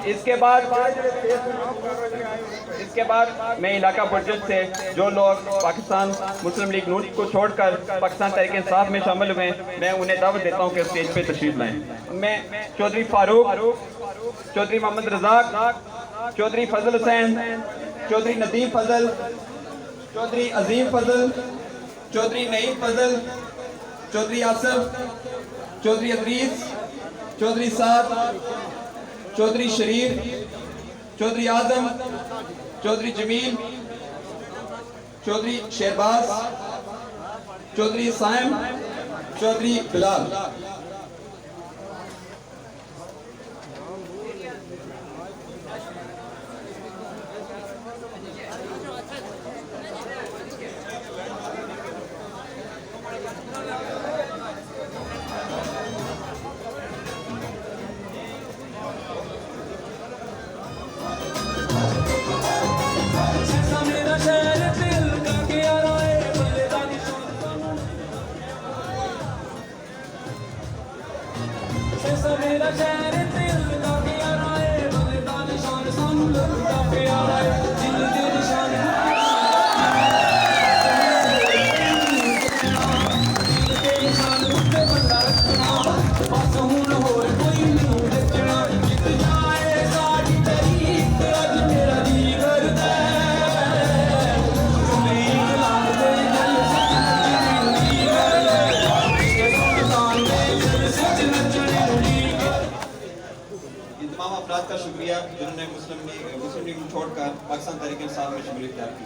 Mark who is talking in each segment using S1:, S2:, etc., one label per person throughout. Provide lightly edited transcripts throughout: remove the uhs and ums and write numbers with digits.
S1: इसके बाद मैं इलाका बुर्जुर्ग से जो लोग पाकिस्तान मुस्लिम लीग नून को छोड़कर पाकिस्तान तहरीक इंसाफ में शामिल हुए, मैं उन्हें दावत देता हूं कि स्टेज पे तशरीफ लाएं। मैं चौधरी फारूक, चौधरी मोहम्मद रज़ाक, चौधरी फजल हुसैन, चौधरी नदीम फजल, चौधरी अजीम फजल, चौधरी नईम फजल, चौधरी आसफ, चौधरी अदरीस, चौधरी साद, चौधरी शरीर, चौधरी आजम, चौधरी जमील, चौधरी शहबाज, चौधरी साइम, चौधरी बिलाल। का शुक्रिया जिन्होंने मुस्लिम लीग छोड़कर पाकिस्तान तहरीक इंसाफ में शमूलियत की।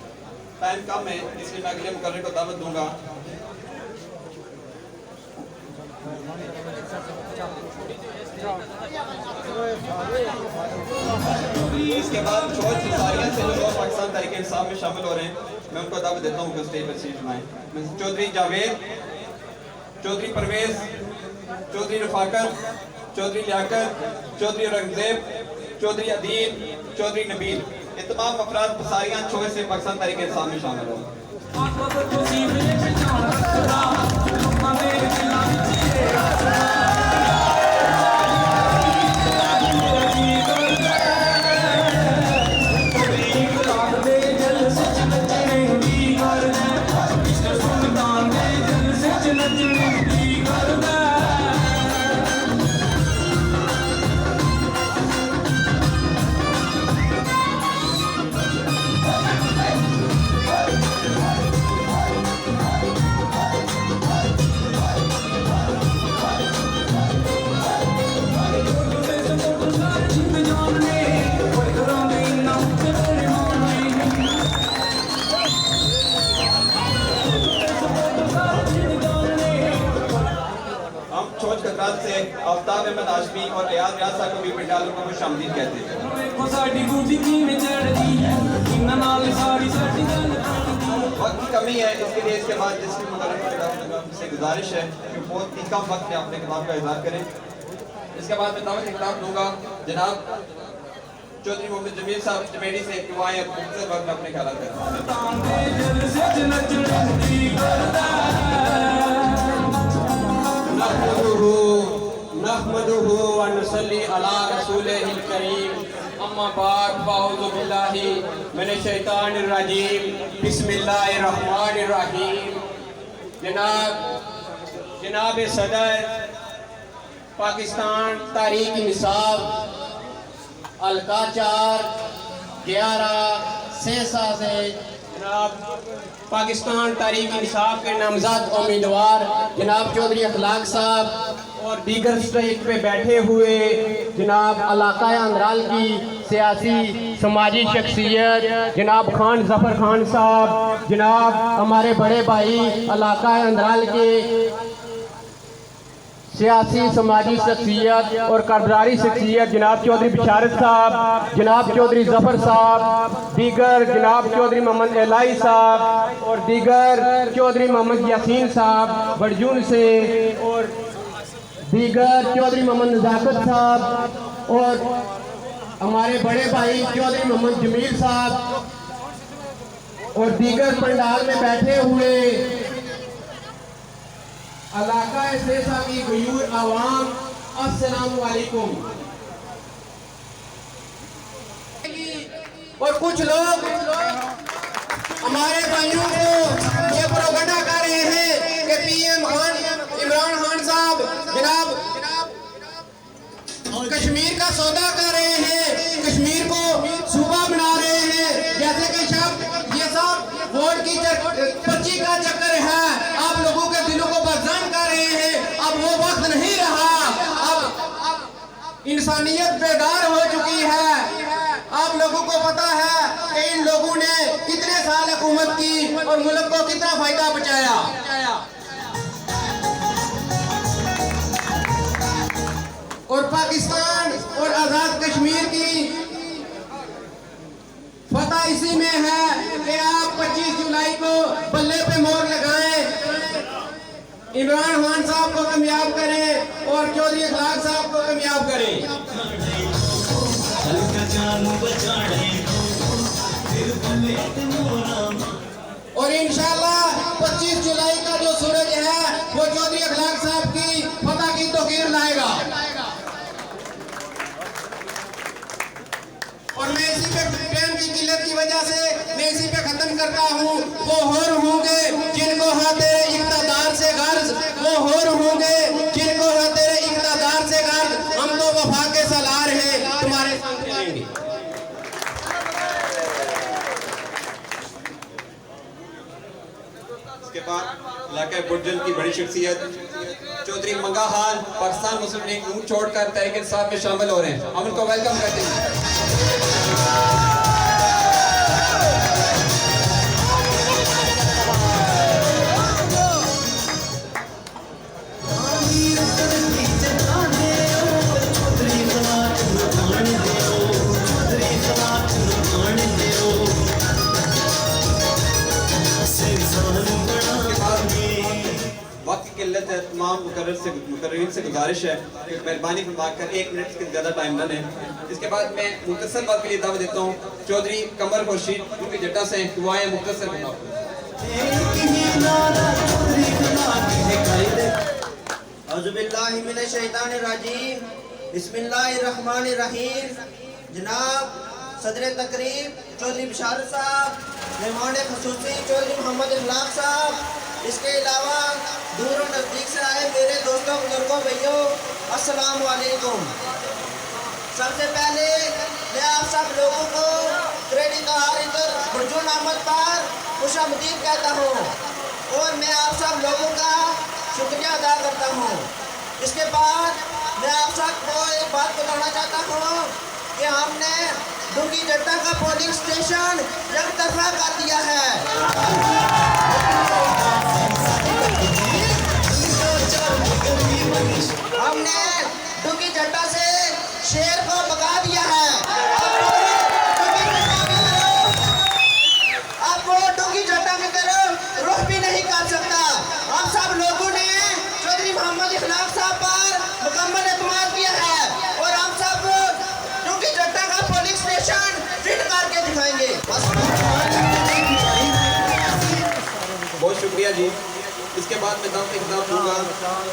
S1: टाइम कम है इसलिए मैं अगले मुकर्रर को दावत दूंगा। इसके बाद चौथ सारिया से जो लोग पाकिस्तान तहरीक इंसाफ में शामिल हो रहे हैं, मैं उनको दावत देता हूँ कि स्टेज पर सीट बनाएं। चौधरी जावेद, चौधरी परवेज, चौधरी रफाकत, चौधरी लियाकत, चौधरी औरंगजेब, चौधरी अदील, चौधरी नबील, ये तमाम अफराद पसारियां छोड़ से पाकिस्तान तहरीक इंसाफ में शामिल हो। से आफ्ताब अहमद हाशमी और रियाज रियासा को भी पंडालों को खुशामदीद कहते हैं। वक्त की कमी है, इसके लिए इसके बाद जिसकी से गुजारिश है कि बहुत ही कम वक्त में अपने किताब का इज़हार करें। इसके बाद मैं दावत किताब दूंगा जनाब चौधरी मोहम्मद जमील साहब जमेरी से कि वहाँ मुख्तसर वक्त में अपने ख्याल
S2: नहमदुहु व नसल्ली अला रसूलिहिल करीम, अम्मा बाद, फाऊज़ु बिल्लाहि मिनश शैतानिर रजीम, बिस्मिल्लाहिर रहमानिर रहीम। जनाब सदर पाकिस्तान तहरीक इंसाफ हल्का 4 11 सेसा से जनाब पाकिस्तान तहरीक इंसाफ के नामजद उम्मीदवार जनाब चौधरी अखलाक साहब और दीगर स्टेज पे बैठे हुए जनाब इलाका अंदराल की सियासी समाजी शख्सियत जनाब खान जफर खान साहब, जनाब हमारे बड़े भाई इलाका अंदराल के सियासी समाजी शख्सियत और कारदारी शख्सियत जनाब चौधरी बिशारत साहब, जनाब चौधरी जफर साहब, दीगर जनाब चौधरी मोहम्मद एलाई साहब और दीगर चौधरी मोहम्मद यासीन साहब बरजून से और दीगर चौधरी मोहम्मद नजाकत साहब और हमारे बड़े भाई चौधरी मोहम्मद जमील साहब और दीगर पंडाल में बैठे हुए इलाका सेसा की गयूर आवाम, अस्सलामु अलैकुम। और कुछ लोग हमारे भाइयों को ये प्रोपेगेंडा कर रहे हैं कि पीएम इमरान खान साहब जनाब कश्मीर का सौदा कर रहे हैं, कश्मीर को सूबा बना रहे हैं, जैसे कि ये सब वोट की पर्ची का चक्कर है। आप लोगों के दिलों को बदनाम कर रहे हैं। अब वो वक्त नहीं रहा, अब इंसानियत बेदार हो चुकी है। आप लोगों को पता है कि इन लोगों ने कितने साल हुकूमत की और मुल्क को कितना फायदा पहुंचाया। और पाकिस्तान और आजाद कश्मीर की फतह इसी में है कि आप 25 जुलाई को बल्ले पे मोहर लगाएं, इमरान खान साहब को कामयाब करें और चौधरी अखलाक साहब को कामयाब करें। और इंशाल्लाह 25 जुलाई का जो सूरज है वो चौधरी अखलाक साहब की फतह की तौकीर लाएगा। और मैं इसी पे टाइम की किल्लत की वजह से मैं इसी पे खत्म करता हूँ। वो होर होंगे जिनको है तेरे इक़्तिदार से गर्ज, वो होर होंगे जिनको है तेरे इक़्तिदार से गर्ज। हम तो वफा के सलार हैं, तुम्हारे साथ रहेंगे।
S1: इसके बाद इलाके बुर्जल की बड़ी शख्सियत चौधरी मंगा खान पाकिस्तान मुस्लिम लीग नून छोड़कर तहरीक इंसाफ में शामिल हो रहे हैं। हम उनको वेलकम करते हैं। किल्लत है, तमाम मुकर्ररीन से गुजारिश है कि मेहरबानी फरमा कर 1 मिनट से ज़्यादा टाइम न लें। इसके बाद मैं मुख्तसर बात के लिए दावा देता हूँ चौधरी कमर खुर्शीद उनके जट्टा से दुआएं मुख्तसर बनाओ।
S3: बिस्मिल्लाहिर्रहमानिर्रहीम। जनाब सदर तकरीब चौधरी बिशारत साहब, मेहमान खसूसी चौधरी मोहम्मद इखलाक साहब, इसके अलावा दूर और नज़दीक से आए मेरे दोस्तों बुजुर्गों भैयों अस्सलाम वालेकुम। सबसे पहले मैं आप सब लोगों को क्रेडिट कार्ड बुर्जुल अहमद पर खुशामदीद कहता हूँ और मैं आप सब लोगों का शुक्रिया अदा करता हूँ। इसके बाद मैं आप सबको एक बात बताना चाहता हूँ कि हमने डुंगी जट्टा का पोलिंग स्टेशन एक तरफा कर दिया है। हमने डुंगी जट्टा से शेर को भगा दिया है। अब वो डुंगी जट्टा की तरफ रुख भी नहीं कर सकता। हम सब लोगों ने चौधरी मोहम्मद इखलाक साहब पर मुकम्मल एतमाद किया है और हम सब डुंगी जट्टा का पोलिंग स्टेशन फिट करके दिखाएंगे।
S1: बहुत शुक्रिया जी। इसके बाद मैं दावत इक़्तिदार दूंगा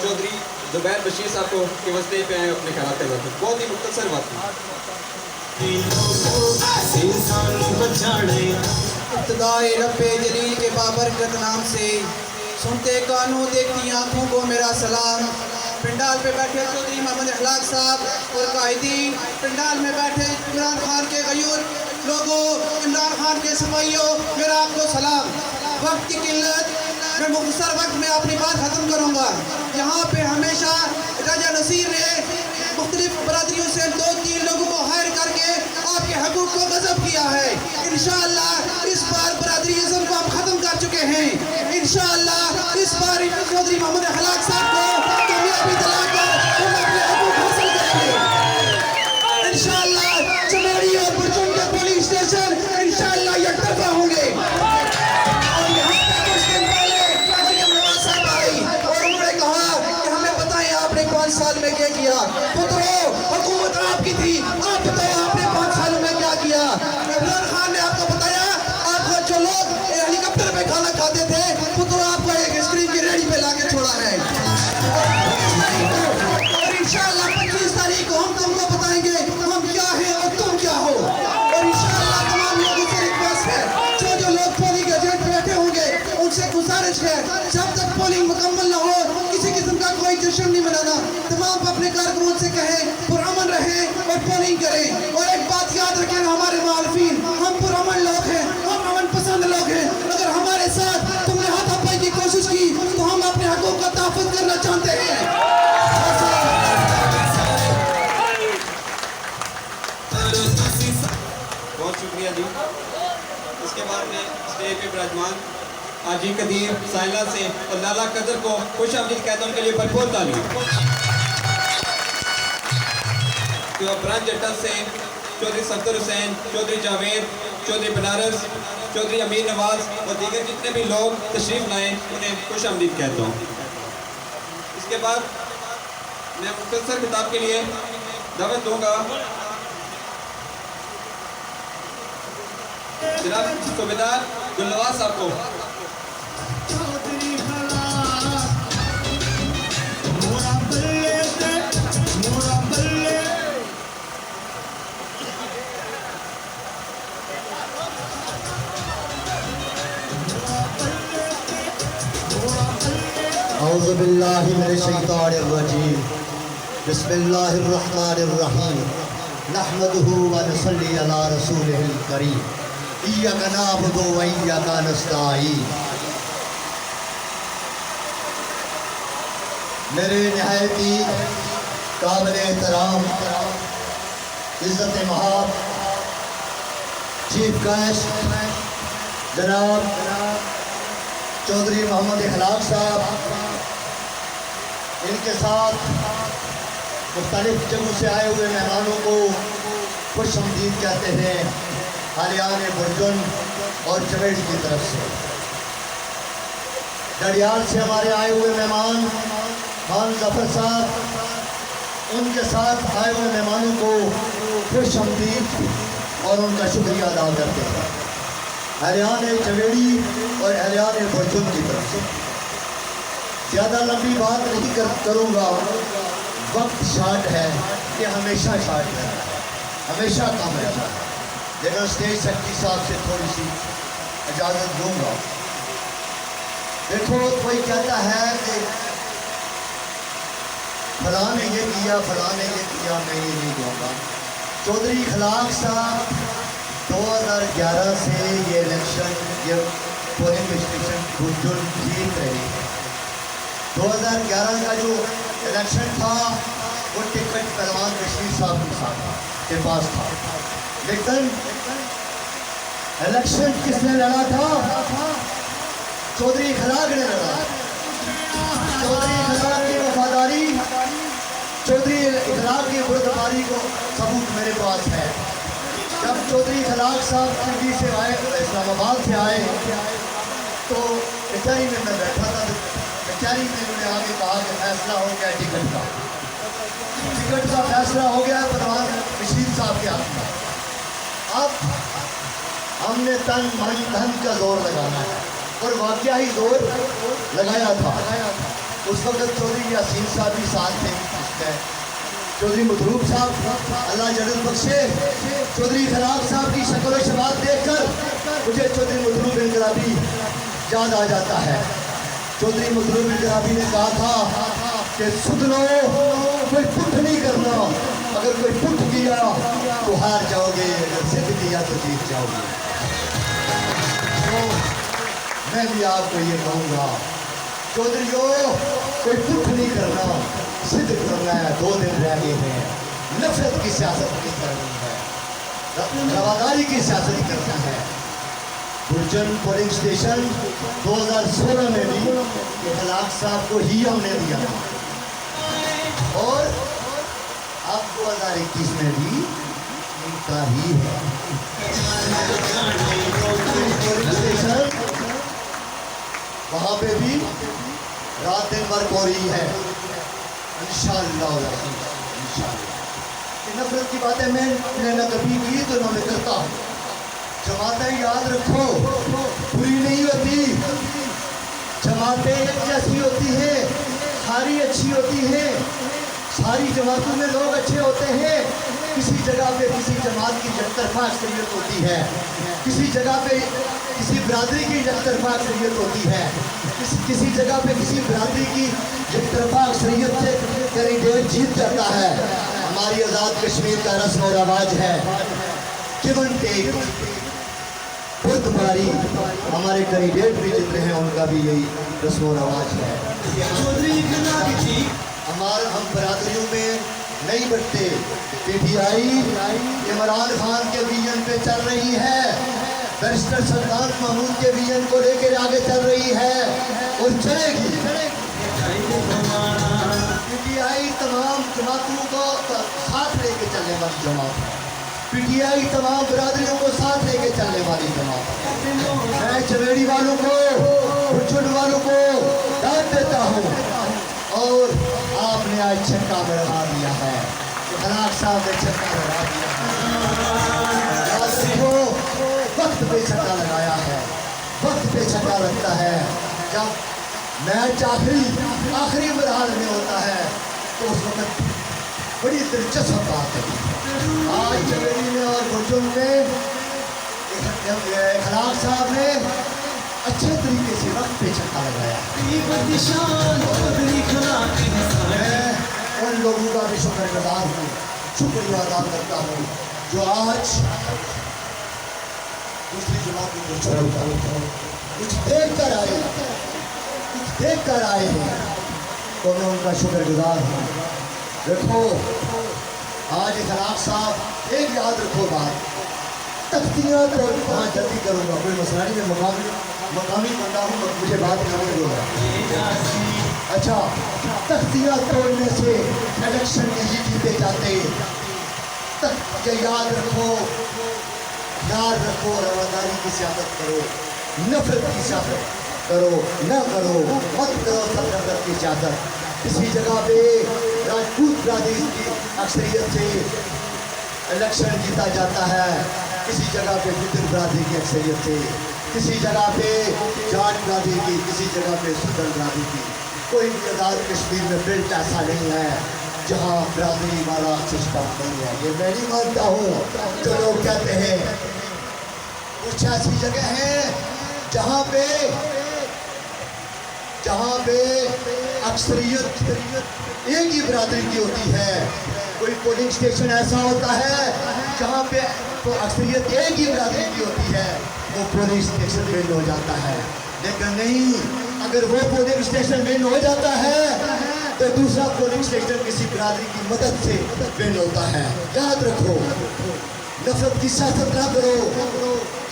S1: चौधरी जुबैर बशीर साहब को कि वस्ते पे आए अपने ख्याल के वक्त। बहुत ही मुख्तसर बात
S4: इब्तिदाए रब्बे जलील के बाबरकत नाम से सुनते कानों देखती आँखों को मेरा सलाम। पंडाल पे बैठे चौधरी मोहम्मद इखलाक साहब और कायदीन, पंडाल में बैठे इमरान खान के गयूर लोगों, इमरान खान के सिपाहियों, मेरा आपको सलाम। वक्त की किल्लत, मैं मुख्तसर वक्त में अपनी बात ख़त्म करूँगा। यहाँ पे हमेशा राजा नसीर ने मुख्तलिफ बरादरियों से 2-3 लोगों को हायर करके आपके हकूक़ को गज़ब किया है। इंशाअल्लाह इस बार बरादरीज़म को हम ख़त्म कर चुके हैं। इंशाअल्लाह इस बार चौधरी मोहम्मद इखलाक साहब को कामयाबी दिलाकर हम अपने हकूक़ हासिल करेंगे। इंशाअल्लाह चमेड़ी और बुर्जुल के पोलिंग स्टेशन इंशाअल्लाह यकतरफा होंगे। और यहाँ पे कुछ दिन पहले मरियम नवाज साहब आई और उन्होंने कहा कि हमें बताएं आपने 5 साल में क्या किया। पुत्रों, हुकूमत आपकी थी, आप बताओ आपने 5 सालों में क्या किया। इमरान खान ने आपको बताया, आपको जो लोग हेलीकॉप्टर पे खाना खाते थे, पुत्रों आपको एक आइसक्रीम की रेहड़ी पे लाके छोड़ा है। और इंशाअल्लाह जब तक पोलिंग मुकम्मल न हो किसी किस्म का कोई जश्न नहीं मनाना। तमाम अपने कारकुनों से कहें पुरअमन रहें और पोलिंग करें। और एक बात याद रखें हमारे मुखालिफिन, हम पुरअमन लोग हैं, हम अमन पसंद लोग हैं। अगर हमारे साथ तुमने हाथापाई की कोशिश की तो हम अपने हकों का तहफ़्फ़ुज़ करना चाहते हैं।
S1: बहुत शुक्रिया जी। इसके बाद में स्टेज पे विराजमान हाजी कदीर साइला से और लाला कदर को खुश आमदीद कहता हूं, उनके लिए भरपूर तालियां। तो ब्रांच जट्टा से चौधरी सफ्तर हुसैन, चौधरी जावेद, चौधरी बनारस, चौधरी अमीर नवाज और दीगर जितने भी लोग तशरीफ लाएं उन्हें खुश आमदीद कहता हूँ। इसके बाद मैं मुख्तसर खिताब के लिए दावत दूंगा जनाब सूबेदार गुलनवाज साहब को।
S5: औज़ु बिल्लाहि मिनश शैतानिर रजीम। बिस्मिल्लाहिर्रहमानिर्रहीम। नहमदुहु व नसल्ली अला रसूलिहिल करीम। इय्याका नअबुदु व इय्याका नस्तईन। मेरे निहायती काबिल एहतराम इज़्ज़त महाब चीफ गेस्ट जनाब चौधरी मोहम्मद इखलाक साहब, इनके साथ मुख्तलिफ जगहों से आए हुए मेहमानों को खुश आमदीद कहते हैं हालियान बुर्जुन और चवेड़ी की तरफ से। डडियाल से हमारे आए हुए मेहमान खान जफर साहब, उनके साथ आए हुए मेहमानों को खुश आमदीद और उनका शुक्रिया अदा करते हैं हरियाण चवेड़ी और हरियाण बुर्जुन की तरफ से। ज़्यादा लंबी बात नहीं करूँगा, वक्त शार्ट है, ये हमेशा शार्ट है, हमेशा कम रहता है। लेकिन स्टेज सेक्रेटरी साहब से थोड़ी सी इजाज़त दूँगा। देखो कोई कहता है कि फलां ने ये किया, फलां ने ये किया, मैं ये नहीं कहूँगा। चौधरी इखलाक साहब 2011 से ये इलेक्शन, ये पोलिंग स्टेशन बुर्जुन जीत रहे हैं। 2011 का जो इलेक्शन था वो टिकट पहलवान कश्मीर साहब के पास था, लेकिन इलेक्शन किसने लड़ा था? चौधरी इखलाक ने लड़ा। चौधरी इखलाक की वफादारी, चौधरी इखलाक की बुर्दबारी को सबूत मेरे पास है। जब चौधरी इखलाक साहब दिल्ली से आए, इस्लामाबाद से आए, तो कचहरी में मैं बैठा था। कचहरी में उन्होंने आगे कहा कि फैसला हो गया टिकट का फैसला हो गया पहलवान कश्मीर साहब के हाथ में। अब हमने तन मन धन का जोर लगाना है और वाकया ही जोर लगाया था। उस वक्त चौधरी यासीन साहब भी साथ थे, चौधरी मधरूब साहब अल्लाह जन्नत बख्शे। चौधरी इखलाक साहब की शक्ल शबाब देखकर मुझे चौधरी मधरूब इनकलाबी याद आ जाता है। चौधरी मधरूब इनकलाबी ने कहा था कि सुन लो, कोई पुठ नहीं करना, अगर कोई पुठ किया तो हार जाओगे, अगर सिद्ध किया तो जीत जाओगे। तो मैं भी आपको ये कहूँगा, चौधरियों कोई पुठ नहीं करना, सिद्ध करना है। 2 दिन रह गए हैं, नफरत की सियासत नहीं करनी है, रवादारी की सियासत करना है। बुर्जुन पोलिंग स्टेशन 2016 में भी इखलाक साहब को ही हमने दिया और अब 2021 में भी इनका ही है। पोलिंग स्टेशन वहाँ पे भी रात दिन वर्क हो रही है इंशाअल्लाह। नफरत की बातें मैंने न कभी की तो न मैं करता हूँ। जमातें याद रखो बुरी नहीं होती, जमातें एक जैसी होती है, सारी अच्छी होती है, सारी जमातों में लोग अच्छे होते हैं, किसी जगह पे किसी जमात की एकतरफा अक्सरियत होती है, किसी जगह पे किसी बिरादरी की एकतरफा अक्सरियत होती है, किसी जगह पे किसी बिरादरी की एकतरफा अक्सरियत से कैंडिडेट जीत जाता है। हमारी आज़ाद कश्मीर का रस्म और रवाज है गिव एंड टेक, बुर्दबारी। हमारे कैंडिडेट भी जितने हैं उनका भी यही रस्म और रवाज है। हम बरादरियों में नहीं बटते। पीटीआई इमरान खान के विजन पे चल रही है, बैरिस्टर सल्तान महमूद के विजन को लेकर आगे चल रही है और चलेगी। पीटीआई तमाम जमातों को साथ लेके चलने वाली जमात है। पीटीआई तमाम बरादरियों को साथ लेके चलने वाली जमात है। मैं चवेड़ी वालों को, बुरचुन वालों को दाद देता हूँ और आपने आज छक्का लगा दिया है, खलाक साहब ने छक्का लगा दिया है। याद रखो, वक्त पे छक्का लगाया है, वक्त पे छक्का लगता है। जब मैच आखिरी मरहल में होता है तो उस वक्त बड़ी दिलचस्प बात है। आज चवेड़ी में और बुरजुन में खलाक साहब ने अच्छे तरीके से वक्त पे छक्का लगाया। मैं उन लोगों का भी शुक्रगुजार हूँ, शुक्रिया अदा करता हूँ जो आज दूसरी जमात को कुछ देख कर आए हैं, तो मैं उनका शुक्रगुजार हूँ। देखो आज खलाक साहब एक याद रखो बात, तख्तियाँ तो हाँ जल्दी करूँगा, कोई मसला नहीं, मैं मकामी बंदा हूँ, मुझे बात करने दूंगा। अच्छा, तख्तियाँ तोड़ने से इलेक्शन नहीं जीते जाते। याद रखो, रवादारी की सियासत करो, नफरत की सियासत करो, न करो, मत करो सब नफरत की सियासत। किसी जगह पे राजपूत बिरादरी की अक्सरियत से इलेक्शन जीता जाता है, किसी जगह पे बुद्ध बिरादरी की अक्सरियत से, किसी जगह पे जाट बिरादरी की, किसी जगह पे सुदन बिरादरी की। कोई भी आज़ाद कश्मीर में बेल्ट ऐसा नहीं है जहाँ बिरादरी वाला सिस्टम नहीं है। ये मैं नहीं मानता हूँ जो लोग कहते हैं। कुछ ऐसी जगह है जहाँ पे अक्सरियत एक ही बिरादरी की होती है। कोई पोलिंग स्टेशन ऐसा होता है जहाँ पे तो अक्सरियत एक ही बिरादरी की होती है, वो पोलिंग स्टेशन विन हो जाता है। लेकिन नहीं, अगर वो पोलिंग स्टेशन विन हो जाता है तो दूसरा पोलिंग स्टेशन किसी बिरादरी की मदद से विन होता है। याद रखो, नफरत की सियासत ना करो।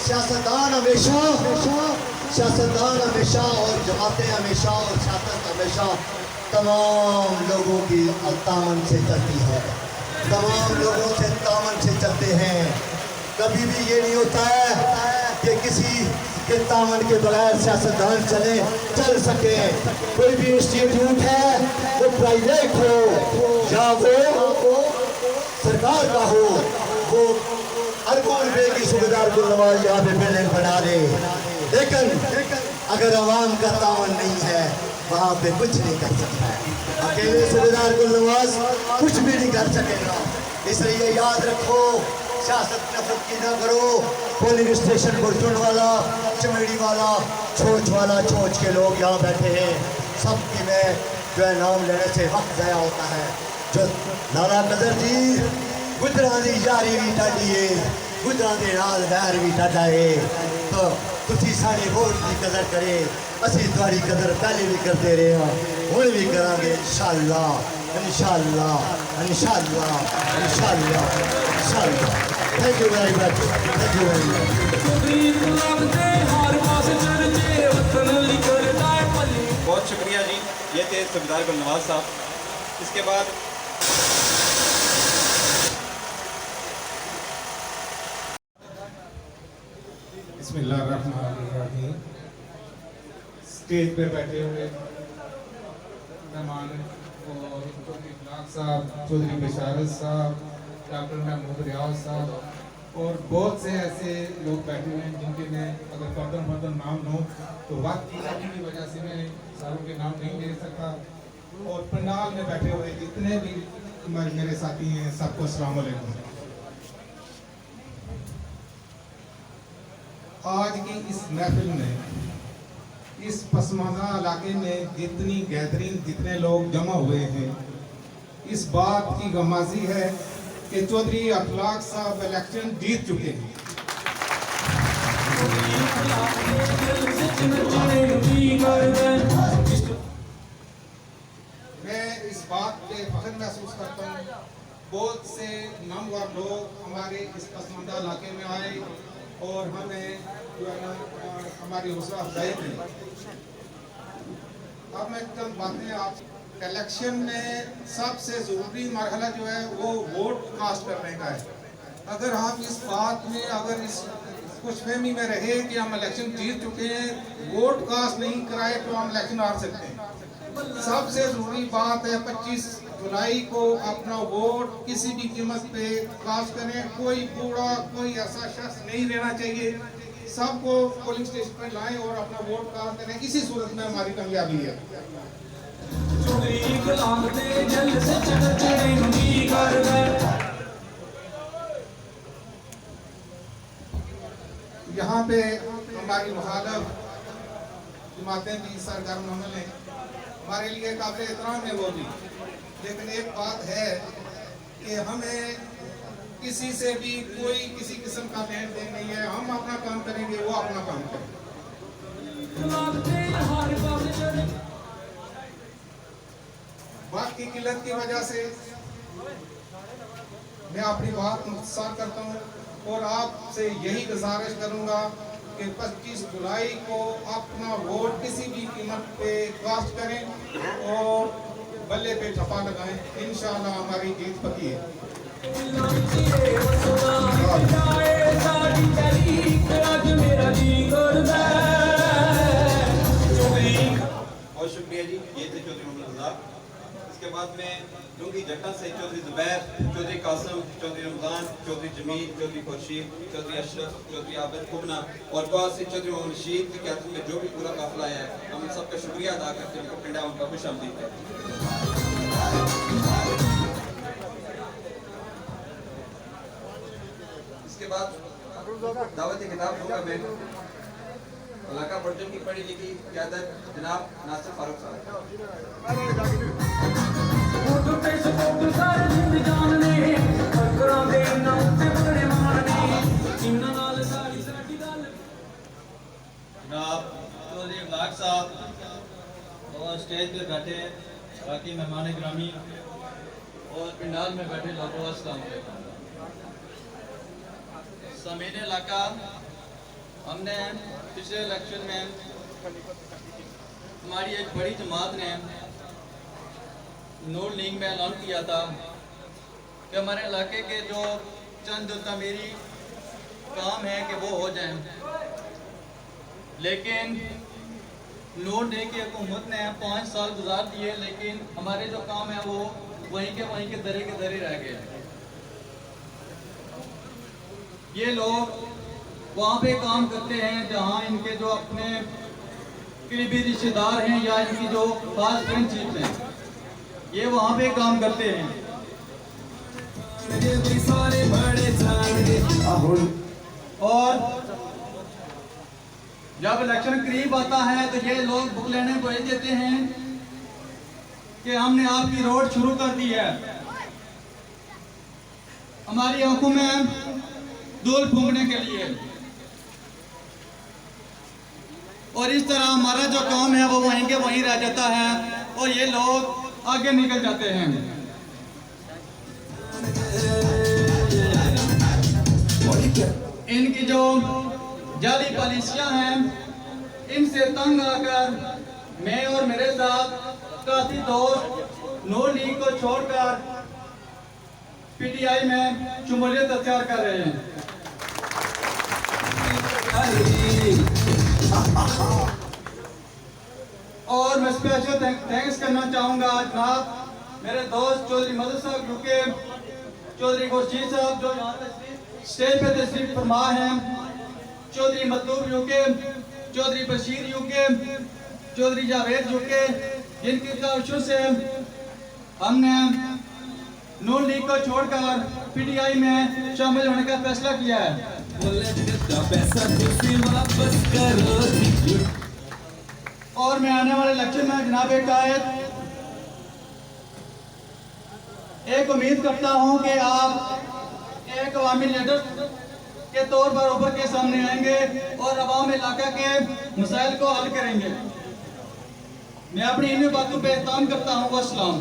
S5: सियासतदान हमेशा और जमातें हमेशा और सियासत हमेशा तमाम लोगों की तामन से चलती है, तमाम लोगों से तामन से चलते हैं। कभी भी ये नहीं होता है कि किसी के तामन के बगैर सियासतदान चल सके। कोई भी इंस्टीट्यूट है वो प्राइवेट हो या वो सरकार का हो, वो अरबों रुपए की सुबेदार गुल नवाज यहाँ पे बिल्डिंग बना दे, लेकिन अगर आवाम का तामन नहीं है वहाँ पे कुछ नहीं कर सकता है। अकेले सुबेदार गुल नवाज कुछ भी नहीं कर सकेगा। इसलिए याद रखो, सियासत नफरत की ना करो। पोलिंग स्टेशन बुरचुन वाला, चमेड़ी वाला, छोच वाला, छोच के लोग यहाँ बैठे हैं, सबकी में जो है नाम लेने से वक्त ज़ाया होता है। जो लाला कदर जी गुजरां दी यारी भी टाढ़ी है, गुजरां दे नाल वैर भी टाढ़ा है, तो तुसी साढ़े वोट की कदर करे। असी तुम्हारी कदर पहले भी करते रहे हैं, हुण भी करांगे इंशाअल्लाह, इंशाअल्लाह, इंशाअल्लाह, इंशाअल्लाह, इंशाअल्लाह। Thank you very much, thank you very much.
S1: बहुत शुक्रिया जी, ये थे सुबेदार गुल नवाज साहब। इसके बाद
S6: बिस्मिल्लाहिर्रहमानिर्रहीम। स्टेज पे बैठे हुए मेहमान और चौधरी इखलाक साहब, चौधरी बशारत साहब, डॉक्टर महमूद रियाज साहब और बहुत से ऐसे लोग बैठे हुए हैं जिनके मैं अगर फर्दन नाम लूँ तो वक्त की कमी की वजह से मैं सारों के नाम नहीं ले सकता। और पंडाल में बैठे हुए जितने भी मेरे साथी हैं सबको अस्सलाम वालेकुम। आज की इस महफिल में, इस पसमानदा इलाके में जितनी गैदरिंग, जितने लोग जमा हुए हैं, इस बात की गमाजी है कि चौधरी अखलाक साहब इलेक्शन जीत चुके हैं। मैं इस बात पे फख्र महसूस करता हूँ, बहुत से नामवर लोग हमारे इस पसमानदा इलाके में आए और हमें जो है ना हमारी हौसला अफजाई की। अब मैं चंद बातें आप, इलेक्शन में सबसे ज़रूरी मरहला जो है वो वोट कास्ट करने का है। अगर हम इस बात में, अगर इस खुशफहमी में रहे कि हम इलेक्शन जीत चुके हैं, वोट कास्ट नहीं कराए तो हम इलेक्शन हार सकते हैं। सबसे ज़रूरी बात है 25 जुलाई को अपना वोट किसी भी कीमत पे कास्ट करें। कोई बूढ़ा, कोई ऐसा शख्स नहीं रहना चाहिए। सबको पोलिंग स्टेशन पर लाएं और अपना वोट कास्ट करें। इसी सूरत में हमारी कामयाबी है। यहाँ पे हमारी मुखालफ जमातें भी सरगर्म अमल हैं, हमारे लिए काबिल एहतराम है वो भी। लेकिन एक बात है कि हमें किसी से भी कोई किसी किस्म का लेन देन नहीं है। हम अपना काम करेंगे, वो अपना काम करेंगे। वक्त की किल्लत की वजह से मैं अपनी बात मुख्तसर करता हूँ और आपसे यही गुजारिश करूँगा कि 25 जुलाई को अपना वोट किसी भी कीमत पे कास्ट करें और बल्ले पे ठप्पा लगाएं। इंशाअल्लाह हमारी जीत पक्की है।
S1: बहुत शुक्रिया जी। ये थे चौधरी मोहम्मद रज़ा। इसके बाद में लुंगी जट्टा से चौधरी जुबैर, चौधरी कासम, चौधरी रमजान, चौधरी जमील, चौधरी खुर्शीद, चौधरी अशरफ, चौधरी आबिद कुबना और बाद से चौधरी मोहम्मद रशीद की क़यादत में जो भी पूरा काफिला आया है, हम सबका शुक्रिया अदा करते हैं। पिंडा उनका खुश आमदीद है। इसके बाद दावत किताब दूंगा मैं इलाका पर्जन की पढ़ी लिखी क़यादत जनाब नासिर फारूक साहब।
S7: जनाब चौधरी अखलाक साहब और स्टेज पे बैठे बाकी मेहमान गिरामी और पंडाल में बैठे लोगों को अस्सलाम वालेकुम। समीन इलाका, हमने पिछले इलेक्शन में हमारी एक बड़ी जमात ने नूर लीग में ऐलान किया था कि हमारे इलाके के जो चंद तमीरी काम है कि वो हो जाएं, लेकिन नूर लीग की हुकूमत ने 5 साल गुजार दिए, लेकिन हमारे जो काम है वो वहीं के दरे रह गए। ये लोग वहाँ पे काम करते हैं जहाँ इनके जो अपने करीबी रिश्तेदार हैं या इनकी जो खास फ्रेंडशिप हैं, ये वहाँ पे काम करते हैं। और जब इलेक्शन करीब आता है तो ये लोग बुक लेने को ये देते हैं कि हमने आपकी रोड शुरू कर दी है। हमारी आंखों में धूल फूंकने के लिए, और इस तरह हमारा जो काम है वो वहीं के वहीं रह जाता है और ये लोग आगे निकल जाते हैं। इनकी जो जाली पॉलिसियां हैं, इनसे तंग आकर मैं और मेरे साथ काफी दोस्त नूर लीग को छोड़कर पीटीआई में शमूलियत अख्तियार कर रहे हैं। और मैं स्पेशल थैंक्स करना चाहूँगा जनाब मेरे दोस्त चौधरी मदद साहब यूके, चौधरी खुर्शीद साहब जो यहाँ स्टेज पे तशरीफ फरमा हैं, Chaudhary Matloob UK, Chaudhary Bashir UK, Chaudhary Javed UK, जिनकी कोशिशों से हमने नूर लीग को छोड़कर पीटीआई में शामिल होने का फैसला किया है। और मैं आने वाले लेक्चर में जनाब एक उम्मीद करता हूं कि आप एक अवामी लीडर के तौर पर ऊपर के सामने आएंगे और अवाम इलाका के मसाइल को हल करेंगे। मैं अपनी इन बातों पे एहतराम करता हूं। अस्सलाम।